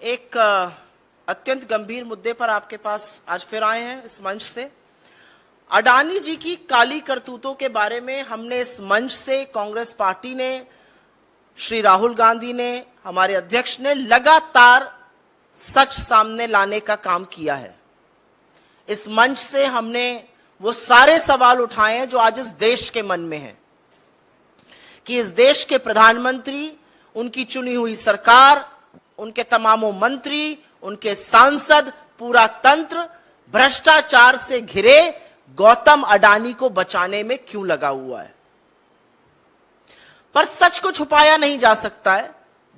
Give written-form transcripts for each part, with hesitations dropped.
एक अत्यंत गंभीर मुद्दे पर आपके पास आज फिर आए हैं इस मंच से। अडानी जी की काली करतूतों के बारे में हमने इस मंच से, कांग्रेस पार्टी ने, श्री राहुल गांधी ने, हमारे अध्यक्ष ने लगातार सच सामने लाने का काम किया है। इस मंच से हमने वो सारे सवाल उठाए हैं जो आज इस देश के मन में हैं कि इस देश के प्रधानमंत्री, उनकी चुनी हुई सरकार, उनके तमामों मंत्री, उनके सांसद, पूरा तंत्र भ्रष्टाचार से घिरे गौतम अडानी को बचाने में क्यों लगा हुआ है। पर सच को छुपाया नहीं जा सकता है।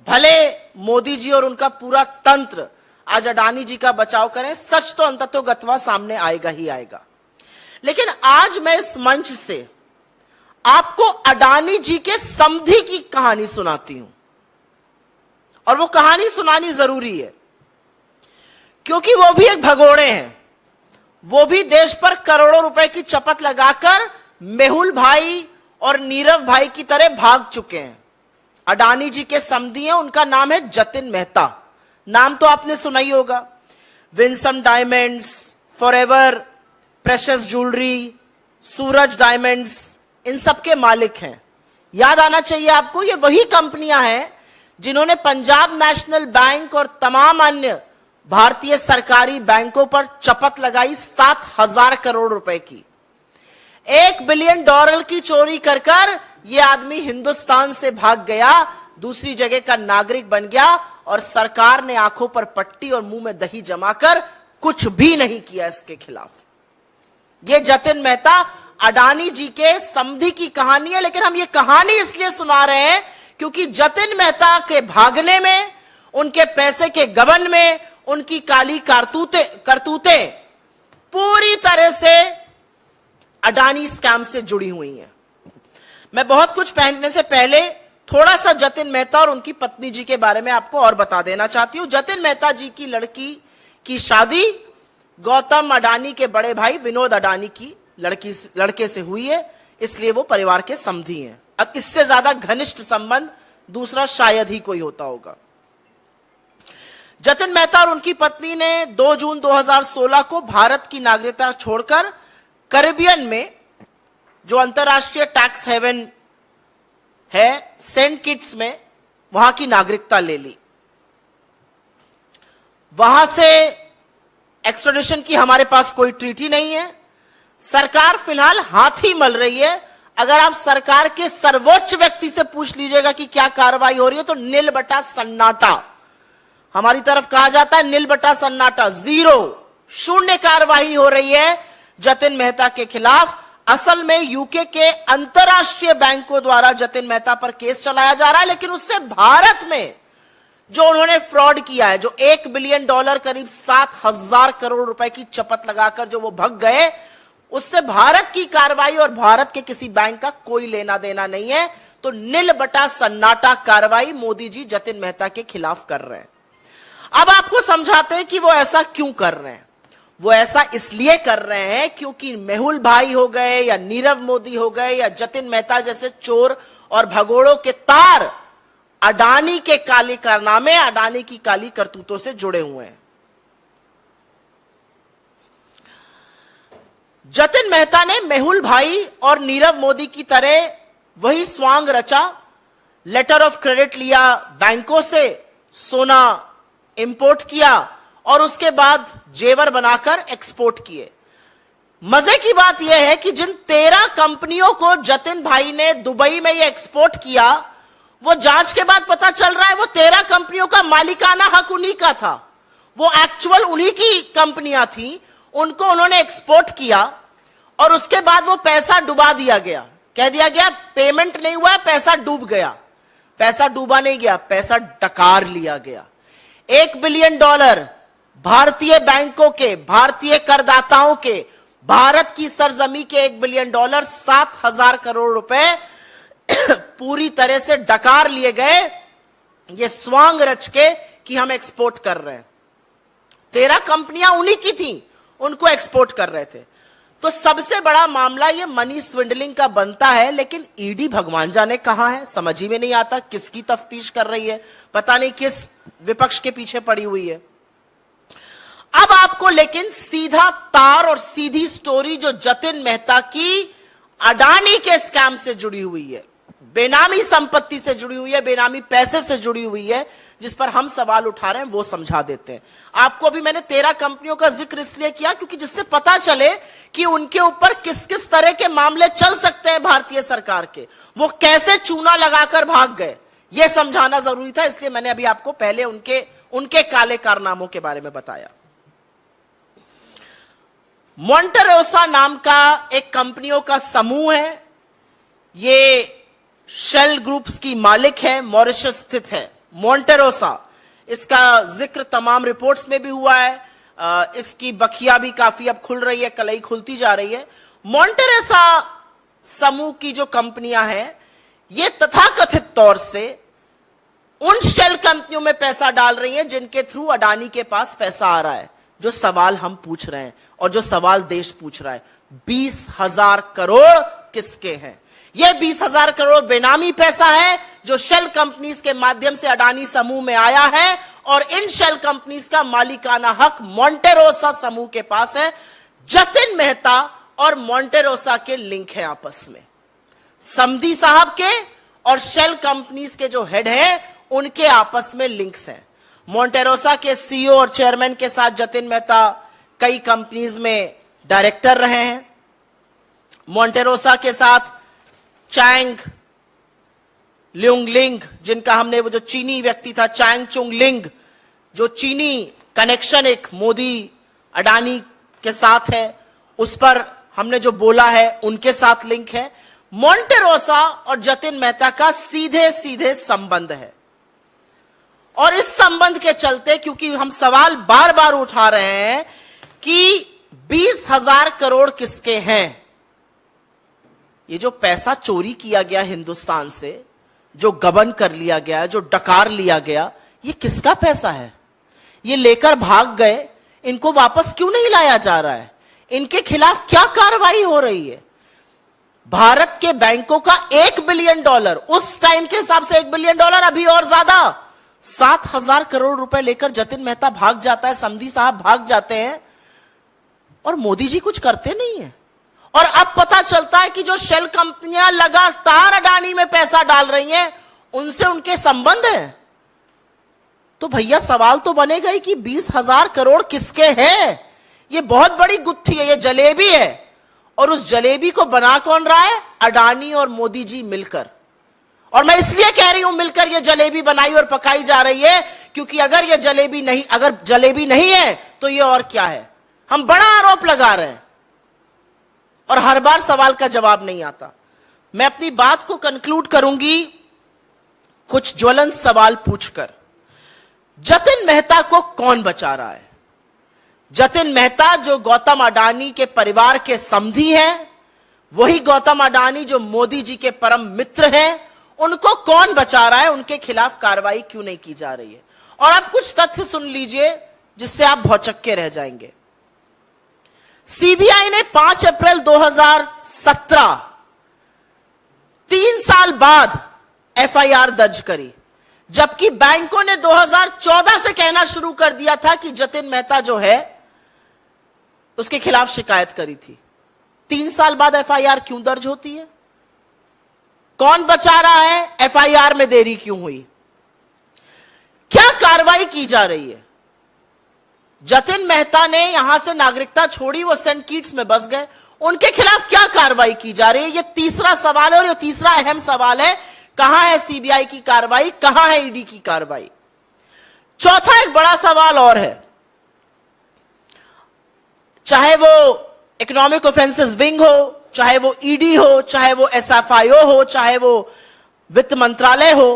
भले मोदी जी और उनका पूरा तंत्र आज अडानी जी का बचाव करें, सच तो अंततोगत्वा सामने आएगा ही आएगा। लेकिन आज मैं इस मंच से आपको अडानी जी के समधी की कहानी सुनाती हूं, और वो कहानी सुनानी जरूरी है क्योंकि वो भी एक भगोड़े हैं। वो भी देश पर करोड़ों रुपए की चपत लगाकर मेहुल भाई और नीरव भाई की तरह भाग चुके हैं। अडानी जी के समधी हैं, उनका नाम है जतिन मेहता। नाम तो आपने सुना ही होगा। Winsome Diamonds, Forever, Precious Jewellery, Suraj Diamonds, इन सब के मालिक हैं। याद आना चाहिए आपको, ये वही कंपनियां हैं जिन्होंने पंजाब नेशनल बैंक और तमाम अन्य भारतीय सरकारी बैंकों पर चपत लगाई 7,000 करोड़ रुपए की। $1 बिलियन की चोरी कर कर यह आदमी हिंदुस्तान से भाग गया, दूसरी जगह का नागरिक बन गया, और सरकार ने आंखों पर पट्टी और मुंह में दही जमाकर कुछ भी नहीं किया इसके खिलाफ। यह जतिन मेहता अडानी जी के समधी की कहानी है। लेकिन हम ये कहानी इसलिए सुना रहे हैं क्योंकि जतिन मेहता के भागने में, उनके पैसे के गबन में, उनकी काली करतूतें पूरी तरह से अडानी स्कैम से जुड़ी हुई हैं। मैं बहुत कुछ पहनने से पहले थोड़ा सा जतिन मेहता और उनकी पत्नी जी के बारे में आपको और बता देना चाहती हूं। जतिन मेहता जी की लड़की की शादी गौतम अडानी के बड़े भाई विनोद अडानी की लड़के से हुई है, इसलिए वो परिवार के समधी हैं। अब इससे ज्यादा घनिष्ठ संबंध दूसरा शायद ही कोई होता होगा। जतिन मेहता और उनकी पत्नी ने 2 जून 2016 को भारत की नागरिकता छोड़कर कैरिबियन में, जो अंतरराष्ट्रीय टैक्स हेवन है, सेंट किट्स में, वहां की नागरिकता ले ली। वहां से एक्स्ट्राडिशन की हमारे पास कोई ट्रीटी नहीं है। सरकार फिलहाल हाथ ही मल रही है। अगर आप सरकार के सर्वोच्च व्यक्ति से पूछ लीजिएगा कि क्या कार्रवाई हो रही है, तो नील बटा सन्नाटा। हमारी तरफ कहा जाता है नील बटा सन्नाटा, 0, शून्य कार्रवाई हो रही है जतिन मेहता के खिलाफ। असल में यूके के अंतरराष्ट्रीय बैंकों द्वारा जतिन मेहता पर केस चलाया जा रहा है, लेकिन उससे भारत में जो उन्होंने फ्रॉड किया है, जो $1 बिलियन करीब 7,000 करोड़ रुपए की चपत लगाकर जो वो भग गए, उससे भारत की कार्रवाई और भारत के किसी बैंक का कोई लेना देना नहीं है। तो नील बटा सन्नाटा कार्रवाई मोदी जी जतिन मेहता के खिलाफ कर रहे हैं। अब आपको समझाते हैं कि वो ऐसा क्यों कर रहे हैं। वो ऐसा इसलिए कर रहे हैं क्योंकि मेहुल भाई हो गए या नीरव मोदी हो गए या जतिन मेहता जैसे चोर और भगोड़ों के तार अडानी के काले कारनामे, अडानी की काली करतूतों से जुड़े हुए हैं। जतिन मेहता ने मेहुल भाई और नीरव मोदी की तरह वही स्वांग रचा, लेटर ऑफ क्रेडिट लिया बैंकों से, सोना इंपोर्ट किया और उसके बाद जेवर बनाकर एक्सपोर्ट किए। मजे की बात यह है कि जिन 13 कंपनियों को जतिन भाई ने दुबई में ये एक्सपोर्ट किया, वो जांच के बाद पता चल रहा है वो 13 कंपनियों का मालिकाना हक उन्हीं का था। वो एक्चुअल उन्हीं की कंपनियां थी, उनको उन्होंने एक्सपोर्ट किया और उसके बाद वो पैसा डुबा दिया गया। कह दिया गया पेमेंट नहीं हुआ, पैसा डूब गया। पैसा डूबा नहीं गया, पैसा डकार लिया गया। $1 बिलियन भारतीय बैंकों के, भारतीय करदाताओं के, भारत की सरजमी के $1 बिलियन, 7,000 करोड़ रुपए पूरी तरह से डकार लिए गए, ये स्वांग रच के कि हम एक्सपोर्ट कर रहे हैं। 13 कंपनियां उन्हीं की थी, उनको एक्सपोर्ट कर रहे थे। तो सबसे बड़ा मामला ये मनी स्विंडलिंग का बनता है। लेकिन ईडी भगवान जाने कहां है, समझ ही में नहीं आता किसकी तफ्तीश कर रही है। पता नहीं किस विपक्ष के पीछे पड़ी हुई है। अब आपको लेकिन सीधा तार और सीधी स्टोरी जो जतिन मेहता की अडानी के स्कैम से जुड़ी हुई है, बेनामी संपत्ति से जुड़ी हुई है, बेनामी पैसे से जुड़ी हुई है, जिस पर हम सवाल उठा रहे हैं, वो समझा देते हैं आपको। अभी मैंने 13 कंपनियों का जिक्र इसलिए किया क्योंकि जिससे पता चले कि उनके ऊपर किस किस तरह के मामले चल सकते हैं भारतीय सरकार के, वो कैसे चूना लगाकर भाग गए, यह समझाना जरूरी था। इसलिए मैंने अभी आपको पहले उनके काले कारनामों के बारे में बताया। मोंटेरोसा नाम का एक कंपनियों का समूह है, ये शेल ग्रुप्स की मालिक है, मॉरिशस स्थित है मोंटेरोसा। इसका जिक्र तमाम रिपोर्ट्स में भी हुआ है। इसकी बखिया भी काफी अब खुल रही है, कलई खुलती जा रही है। मोंटेरोसा समूह की जो कंपनियां हैं, ये तथाकथित तौर से उन शेल कंपनियों में पैसा डाल रही हैं जिनके थ्रू अडानी के पास पैसा आ रहा है। जो सवाल हम पूछ रहे हैं और जो सवाल देश पूछ रहा है, 20,000 करोड़ किसके हैं? यह 20,000 करोड़ बेनामी पैसा है जो शेल कंपनीज के माध्यम से अडानी समूह में आया है, और इन शेल कंपनीज का मालिकाना हक मोंटेरोसा समूह के पास है। जतिन मेहता और मोंटेरोसा के लिंक है आपस में, समधी साहब के और शेल कंपनीज के जो हेड है उनके आपस में लिंक्स हैं। मोंटेरोसा के सीईओ और चेयरमैन के साथ जतिन मेहता कई कंपनीज में डायरेक्टर रहे हैं। मोंटेरोसा के साथ चैंग ल्यूंग लिंग, जिनका हमने वो जो चीनी व्यक्ति था चैंग चुंग लिंग, जो चीनी कनेक्शन एक मोदी अडानी के साथ है, उस पर हमने जो बोला है, उनके साथ लिंक है। मोंटेरोसा और जतिन मेहता का सीधे सीधे संबंध है, और इस संबंध के चलते, क्योंकि हम सवाल बार बार उठा रहे हैं कि 20,000 करोड़ किसके हैं, ये जो पैसा चोरी किया गया हिंदुस्तान से, जो गबन कर लिया गया, जो डकार लिया गया, ये किसका पैसा है? ये लेकर भाग गए, इनको वापस क्यों नहीं लाया जा रहा है? इनके खिलाफ क्या कार्रवाई हो रही है? भारत के बैंकों का $1 बिलियन, उस टाइम के हिसाब से $1 बिलियन, अभी और ज्यादा 7,000 करोड़ रुपए लेकर जतिन मेहता भाग जाता है, समधी साहब भाग जाते हैं, और मोदी जी कुछ करते नहीं है। और अब पता चलता है कि जो शेल कंपनियां लगातार अडानी में पैसा डाल रही हैं, उनसे उनके संबंध हैं। तो भैया सवाल तो बनेगा ही कि 20,000 करोड़ किसके हैं? ये बहुत बड़ी गुत्थी है, ये जलेबी है, और उस जलेबी को बना कौन रहा है? अडानी और मोदी जी मिलकर। और मैं इसलिए कह रही हूं मिलकर ये जलेबी बनाई और पकाई जा रही है, क्योंकि अगर जलेबी नहीं है तो ये और क्या है? हम बड़ा आरोप लगा रहे हैं और हर बार सवाल का जवाब नहीं आता। मैं अपनी बात को कंक्लूड करूंगी कुछ ज्वलंत सवाल पूछकर। जतिन मेहता को कौन बचा रहा है? जतिन मेहता जो गौतम अडानी के परिवार के समधी हैं, वही गौतम अडानी जो मोदी जी के परम मित्र हैं, उनको कौन बचा रहा है? उनके खिलाफ कार्रवाई क्यों नहीं की जा रही है? और अब कुछ तथ्य सुन लीजिए जिससे आप भौचक्के रह जाएंगे। सीबीआई ने 5 अप्रैल 2017, 3 साल बाद एफआईआर दर्ज करी, जबकि बैंकों ने 2014 से कहना शुरू कर दिया था कि जतिन मेहता जो है उसके खिलाफ शिकायत करी थी। 3 साल बाद एफआईआर क्यों दर्ज होती है? कौन बचा रहा है? एफआईआर में देरी क्यों हुई? क्या कार्रवाई की जा रही है? जतिन मेहता ने यहां से नागरिकता छोड़ी, वो सेंट किट्स में बस गए, उनके खिलाफ क्या कार्रवाई की जा रही है? ये तीसरा सवाल है, और ये तीसरा अहम सवाल है, कहां है सीबीआई की कार्रवाई, कहां है ईडी की कार्रवाई? चौथा एक बड़ा सवाल और है, चाहे वो इकोनॉमिक ऑफेंसेस विंग हो, चाहे वो ईडी हो, चाहे वो एसएफआईओ हो, चाहे वो वित्त मंत्रालय हो,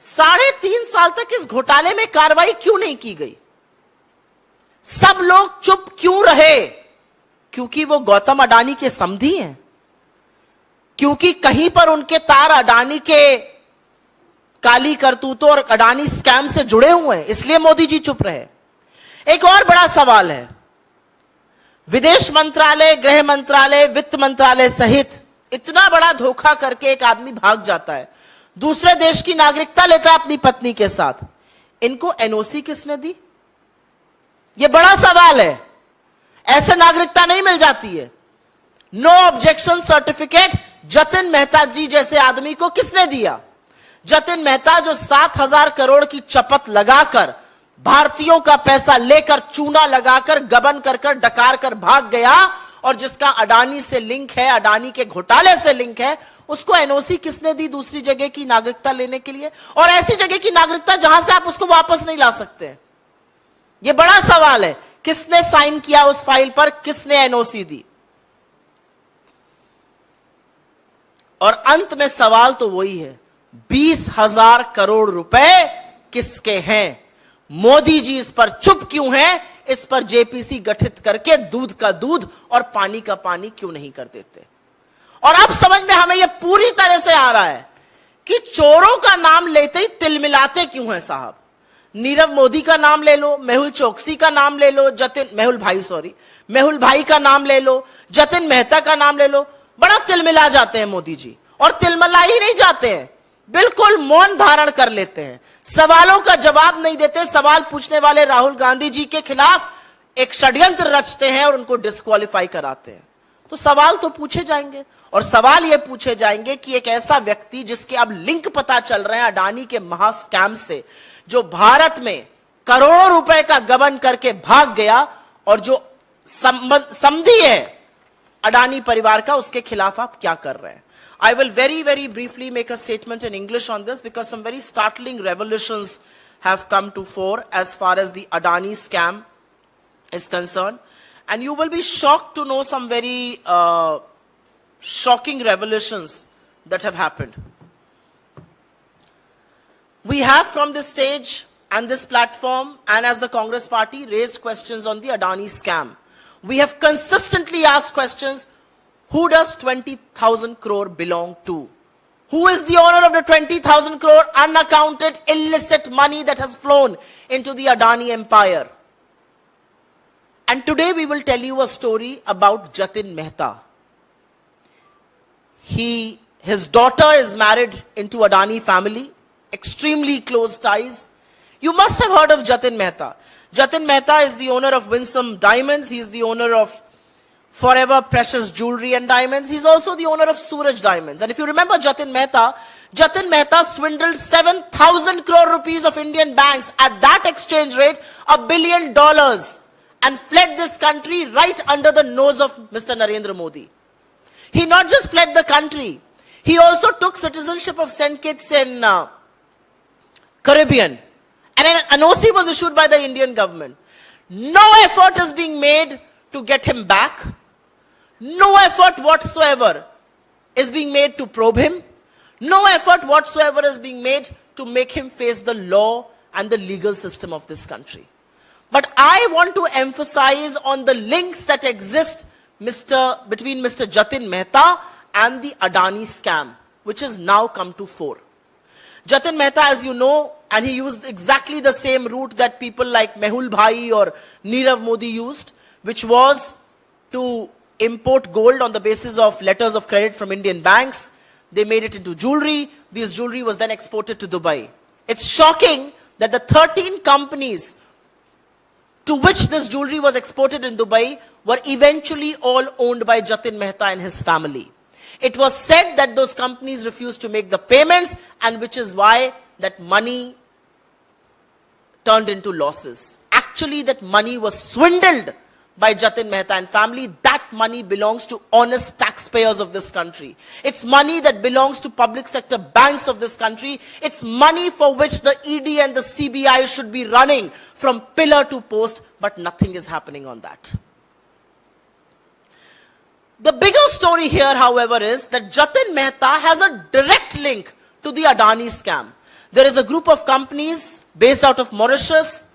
3.5 साल तक इस घोटाले में कार्रवाई क्यों नहीं की गई? सब लोग चुप क्यों रहे? क्योंकि वो गौतम अडानी के समधी हैं, क्योंकि कहीं पर उनके तार अडानी के काली करतूतों और अडानी स्कैम से जुड़े हुए हैं, इसलिए मोदी जी चुप रहे। एक और बड़ा सवाल है, विदेश मंत्रालय, गृह मंत्रालय, वित्त मंत्रालय सहित इतना बड़ा धोखा करके एक आदमी भाग जाता है, दूसरे देश की नागरिकता लेता है अपनी पत्नी के साथ, इनको एनओसी किसने दी? यह बड़ा सवाल है। ऐसे नागरिकता नहीं मिल जाती है। No objection certificate Jatin Mehta ji जैसे आदमी को किसने दिया? जतिन मेहता जो 7,000 करोड़ की चपत लगाकर, भारतीयों का पैसा लेकर, चूना लगाकर, गबन कर डकार कर भाग गया, और जिसका अडानी से लिंक है, अडानी के घोटाले से लिंक है, उसको एनओसी किसने दी दूसरी जगह की नागरिकता लेने के लिए? और ऐसी जगह की नागरिकता जहां से आप उसको वापस नहीं ला सकते। यह बड़ा सवाल है। किसने साइन किया उस फाइल पर? किसने एनओसी दी? और अंत में सवाल तो वही है, 20,000 करोड़ रुपए किसके हैं? मोदी जी इस पर चुप क्यों हैं? इस पर जेपीसी गठित करके दूध का दूध और पानी का पानी क्यों नहीं कर देते? और अब समझ में हमें यह पूरी तरह से आ रहा है कि चोरों का नाम लेते ही तिलमिलाते क्यों हैं साहब। नीरव मोदी का नाम ले लो, मेहुल चोकसी का नाम ले लो, मेहुल भाई का नाम ले लो, जतिन मेहता का नाम ले लो, बड़ा तिलमिला जाते हैं मोदी जी। और तिलमिला ही नहीं जाते हैं, बिल्कुल मौन धारण कर लेते हैं, सवालों का जवाब नहीं देते। सवाल पूछने वाले राहुल गांधी जी के खिलाफ एक षड्यंत्र रचते हैं और उनको डिस्क्वालीफाई कराते हैं। तो सवाल तो पूछे जाएंगे, और सवाल यह पूछे जाएंगे कि एक ऐसा व्यक्ति जिसके अब लिंक पता चल रहे हैं अडानी के महा स्कैम से, जो भारत में करोड़ों रुपए का गबन करके भाग गया, और जो समधी है अडानी परिवार का, उसके खिलाफ आप क्या कर रहे हैं? I will very briefly make a statement in English on this, because some very startling revelations have come to fore as far as the Adani scam is concerned. And you will be shocked to know some very shocking revelations that have happened. We have from this stage and this platform, and as the Congress party, raised questions on the Adani scam. We have consistently asked questions. Who does 20,000 crore belong to? Who is the owner of the 20,000 crore unaccounted illicit money that has flown into the Adani empire? And today we will tell you a story about Jatin Mehta. His daughter is married into Adani family, extremely close ties. You must have heard of Jatin Mehta. Jatin Mehta is the owner of Winsome Diamonds. He is the owner of Forever Precious Jewelry and Diamonds. He's also the owner of Suraj Diamonds. And if you remember Jatin Mehta swindled 7,000 crore rupees of Indian banks at that exchange rate, $1 billion, and fled this country right under the nose of Mr. Narendra Modi. He not just fled the country, he also took citizenship of St. Kitts in Caribbean. And an NOC was issued by the Indian government. No effort is being made to get him back. No effort whatsoever is being made to probe him. No effort whatsoever is being made to make him face the law and the legal system of this country. But I want to emphasize on the links that exist between Mr. Jatin Mehta and the Adani scam, which has now come to fore. Jatin Mehta, as you know, and he used exactly the same route that people like Mehul Bhai or Nirav Modi used, which was to import gold on the basis of letters of credit from Indian banks. They made it into jewelry. This jewelry was then exported to Dubai. It's shocking that the 13 companies to which this jewelry was exported in Dubai were eventually all owned by Jatin Mehta and his family. It was said that those companies refused to make the payments, and which is why that money turned into losses. Actually, that money was swindled by Jatin Mehta and family. That money belongs to honest taxpayers of this country. It's money that belongs to public sector banks of this country. It's money for which the ED and the CBI should be running from pillar to post, but nothing is happening on that. The bigger story here, however, is that Jatin Mehta has a direct link to the Adani scam. There is a group of companies based out of Mauritius,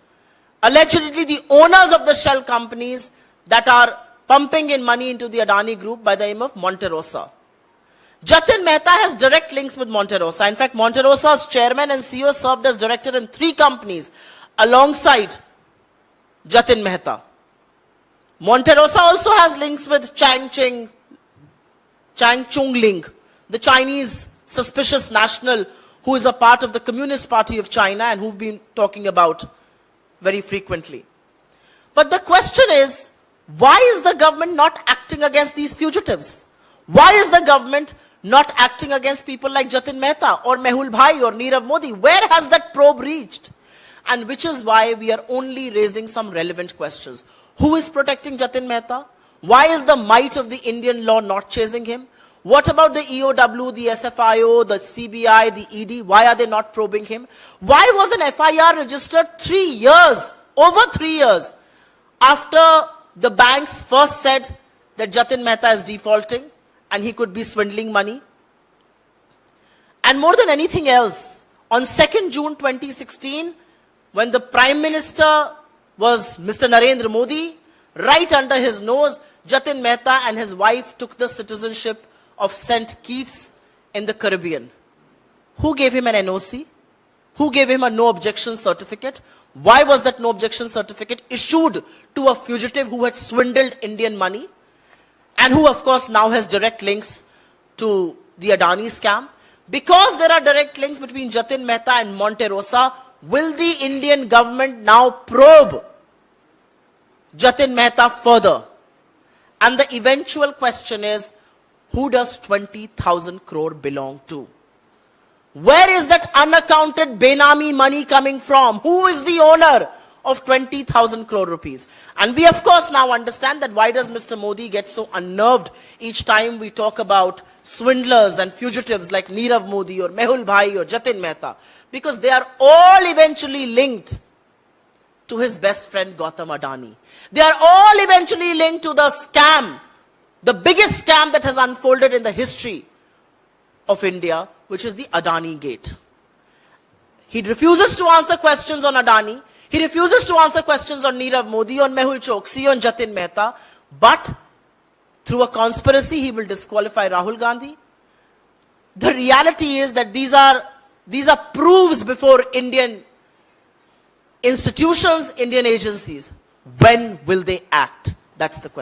allegedly the owners of the shell companies, that are pumping in money into the Adani group by the name of Monte Rosa. Jatin Mehta has direct links with Monte Rosa. In fact, Monte Rosa's chairman and CEO served as director in 3 companies alongside Jatin Mehta. Monte Rosa also has links with Chang Chung Ling, the Chinese suspicious national who is a part of the Communist Party of China and who've been talking about very frequently. But the question is, why is the government not acting against these fugitives? Why is the government not acting against people like Jatin Mehta or Mehul Bhai or Nirav Modi? Where has that probe reached? And which is why we are only raising some relevant questions. Who is protecting Jatin Mehta? Why is the might of the Indian law not chasing him? What about the EOW, the SFIO, the CBI, the ED? Why are they not probing him? Why was an FIR registered 3 years, over 3 years, after the banks first said that Jatin Mehta is defaulting and he could be swindling money? And more than anything else, on 2nd June 2016, when the Prime Minister was Mr. Narendra Modi, right under his nose, Jatin Mehta and his wife took the citizenship of St. Kitts in the Caribbean. Who gave him an NOC? Who gave him a no objection certificate? Why was that no objection certificate issued to a fugitive who had swindled Indian money and who of course now has direct links to the Adani scam? Because there are direct links between Jatin Mehta and Monte Rosa, will the Indian government now probe Jatin Mehta further? And the eventual question is, who does 20,000 crore belong to? Where is that unaccounted Benami money coming from? Who is the owner of 20,000 crore rupees? And we of course now understand that why does Mr. Modi get so unnerved each time we talk about swindlers and fugitives like Nirav Modi or Mehul Bhai or Jatin Mehta? Because they are all eventually linked to his best friend Gautam Adani. They are all eventually linked to the scam, the biggest scam that has unfolded in the history of India, which is the Adani Gate. He refuses to answer questions on Adani. He refuses to answer questions on Nirav Modi, on Mehul Choksi, on Jatin Mehta. But through a conspiracy, he will disqualify Rahul Gandhi. The reality is that these are proofs before Indian institutions, Indian agencies. When will they act? That's the question.